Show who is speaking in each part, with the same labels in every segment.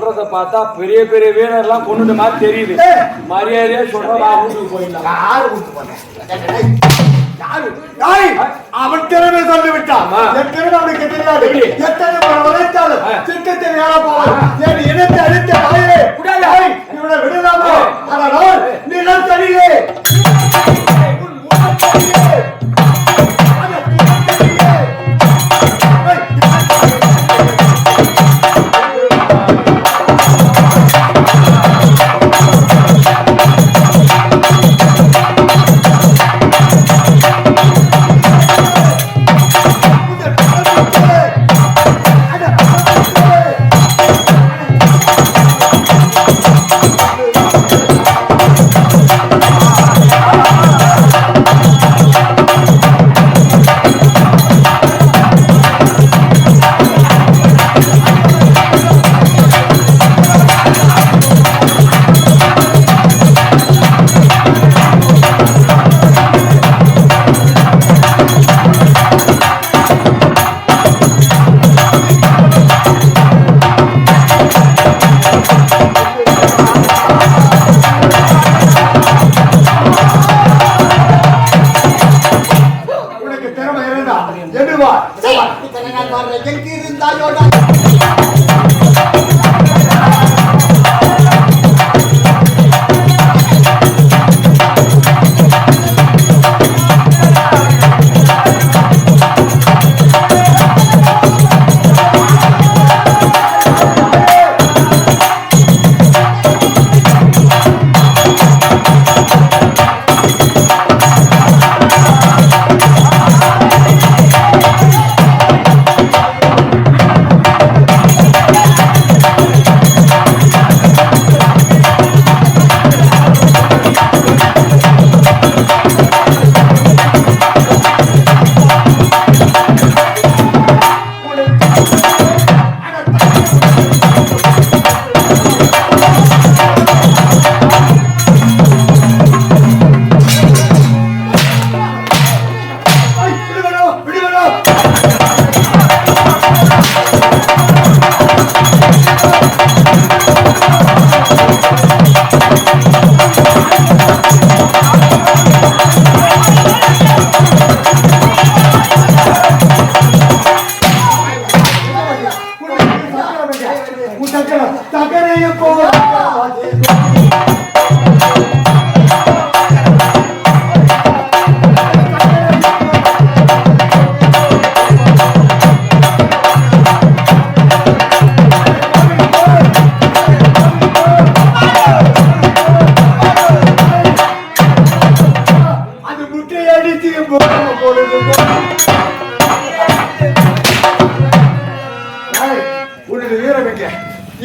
Speaker 1: சொல்றத பார்த்தா பெரிய பெரிய வீரர்லாம் கொண்டுட்ட மாதிரி தெரியுது. மரியாதையா சொல்றா வீட்டுக்கு போயிடலாம்.
Speaker 2: யாரு கூட்டு போனேன்? அவன் திறமை சொல்லி விட்டான். என் திறமை அவனுக்கு தெரியாது. எத்தனை முறை உழைத்தாலும் திட்டத்தை வேலை போவான். என் இனத்தை அழித்த நாயே இவனை விடலாமா? ஆனால் நிலம் தனியே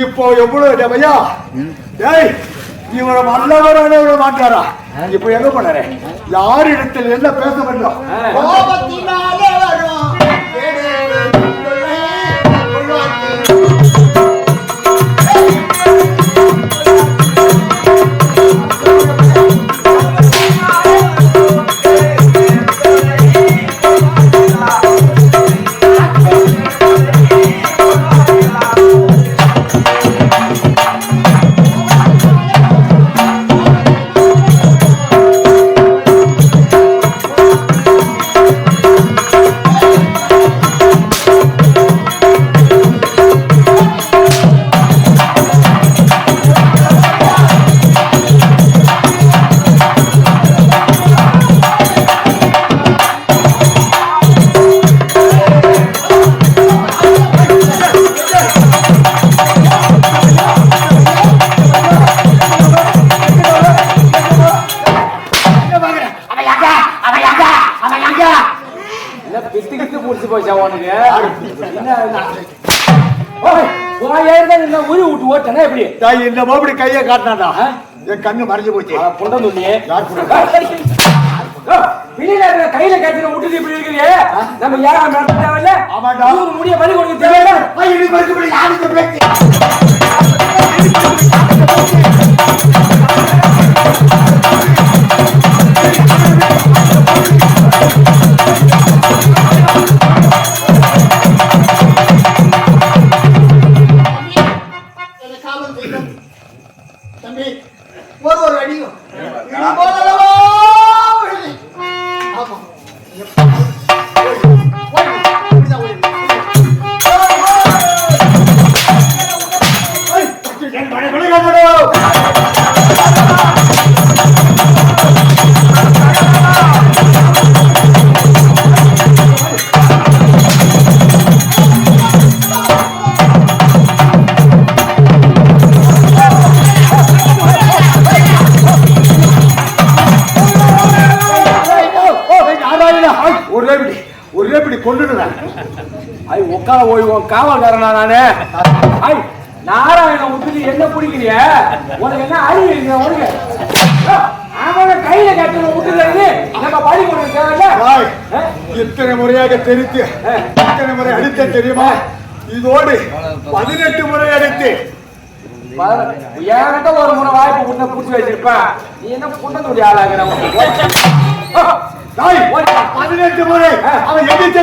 Speaker 2: இப்போ எவ்வளவு ஐயா இவரை நல்லவரான விட மாட்டாரா? இப்ப எங்க போனாரு? யார் இடத்தில் என்ன பேச வேண்டும்? இந்த மாதிரி கையை காட்டினாடா என் கண்ணு மறைஞ்சு போச்சு.
Speaker 1: கையில கட்டின விட்டுட்டு இப்படி இருக்கிறீங்க. நம்ம யாரும் நடத்தாவில்ல. முடிய பறி கொடுக்க தேவையில்லை. யாருக்கு பேச்சு
Speaker 2: ஒரே கொண்டுடுறேன்.
Speaker 1: உட்கார போய் காவல்காரனா நானு? நாராயணன் விட்டுட்டு என்ன பிடிக்கிறிய? உனக்கு என்ன அறிவு? உனக்கு அவனை கையில கட்டண விட்டுறது நம்ம பழி கொடுக்க தேவையில்ல.
Speaker 2: இத்தனை முறையாக தெரித்து இத்தனை முறை அடித்த தெரியுமா? இதோடு 18 முறை அடித்து
Speaker 1: என்கிட்ட ஒரு முறை வாய்ப்பு உன்னை புடிச்சு வச்சிருப்பேன். நீ என்ன புண்ணக்கூடிய ஆளாகிற?
Speaker 2: 18 முறை அவன் எதிர்த்து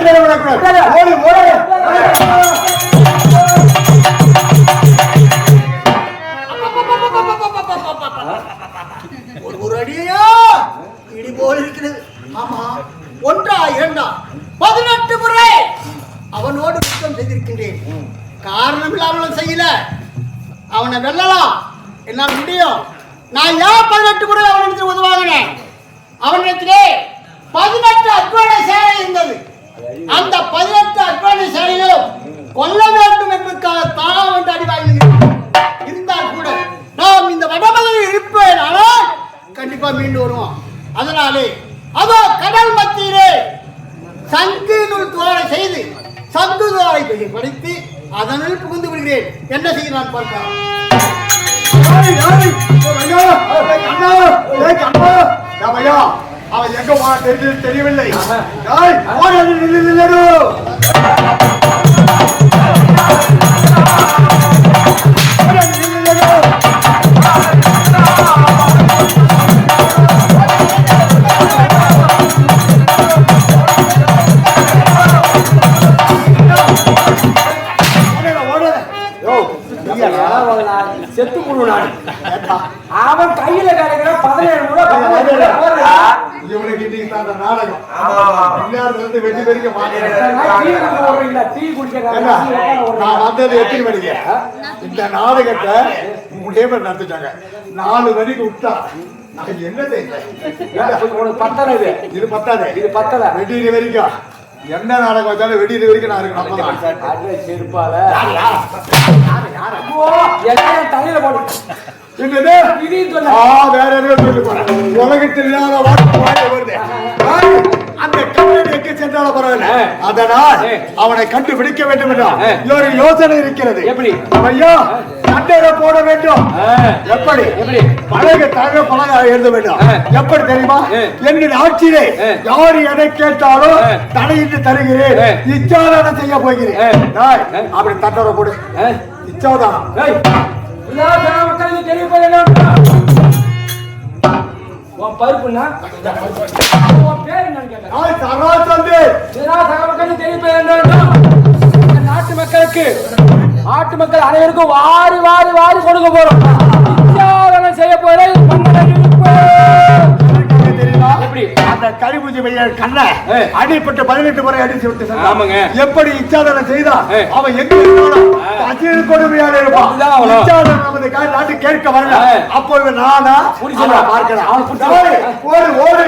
Speaker 3: ஒரு அடியா இடி போல் இருக்கிறது. ஆமா, ஒன்றா இரண்டா 18 முறை அவனோடு குற்றம் செய்திருக்கின்றேன். காரணம் இல்லாமலும் செய்யல. அவனை வெல்லலாம், என்ன முடியும். நான் ஏன் 18 முறை அவனிடத்தில் உதவாகினேன்? அவனிடத்திலே 18 அத்வான சேனை இருந்தது. அந்த 18 அத்வான சேனைகளும் கொல்ல வேண்டும் என்பதற்காக தான் வந்து அடிவாங்க இருந்தால் கூட நாம் இந்த வடமலையில் இருப்பேன். ஆனால் கண்டிப்பா மீண்டு வருவோம். அதனாலே அதோ கடல் மத்தியிலே சங்கு நூல் துவாரை செய்து சங்கு துவாரை படித்து அதனுள் புகுந்து விடுகிறேன். என்ன செய்ய நான் பார்க்கலாம்.
Speaker 2: அவன் எங்க போன தெரியவில்லை.
Speaker 1: செத்து முழுநாடு அவன் கையில கிடைக்கிற 17 முறை
Speaker 2: இவனுக்கு இன்னைக்கு தான் நாடகம். வெற்றி பெருக்க நான் வந்தது எத்தனை மணிக்கு? இந்த நாடகத்தை 3 பேர் நடத்திட்டாங்க. 4 மணிக்கு விட்டா நான் என்ன செய்யறேன்?
Speaker 1: பத்தல
Speaker 2: இது பத்தாது.
Speaker 1: இது பத்தல.
Speaker 2: வெடிக்கிற வரைக்கும் என்ன நாடகம் வச்சாலும் வெடிக்கிற வரைக்கும் நான் இருக்கணும்.
Speaker 1: செருப்பால தலையில போட்டு
Speaker 2: என்னது வேற உலகத்தில் இல்லாத வாக்கு வருது. அந்த கண்ணனுக்கு சென்றால பரவாயில்ல. அதனால் அவனை கண்டுபிடிக்க வேண்டும் என்றால் ஒரு யோசனை இருக்கிறது.
Speaker 1: எப்படி
Speaker 2: ஐயா சண்டையில போட வேண்டும்? எப்படி பழக தக பழக எழுத வேண்டும். எப்படி தெரியுமா? என்னுடைய ஆட்சியிலே யாரு எதை கேட்டாலும் தடையிட்டு தருகிறேன், இச்சாதானம் செய்ய போகிறேன். அப்படி தண்டோட போடு. இச்சாதானம்
Speaker 1: பருப்புன்னா நாட்டு மக்களுக்கு நாட்டு மக்கள் அனைவருக்கும் வாரி வாரி வாரி கொடுக்க போறோம். செய்ய போறேன்.
Speaker 2: அந்த கழிவுஜி கண்ண அடிப்பட்டு 18 முறை அடிச்சு விட்டு
Speaker 1: ஆமாங்க.
Speaker 2: எப்படி இச்சாதனம் செய்தா அவன் எங்க இருந்தாலும் பசியில் கொடுமையாக இருப்பான். இச்சாதனம் நமது நாட்டு கேட்க வரல. அப்பொழுது நானா பார்க்கலாம். ஓடு ஓடு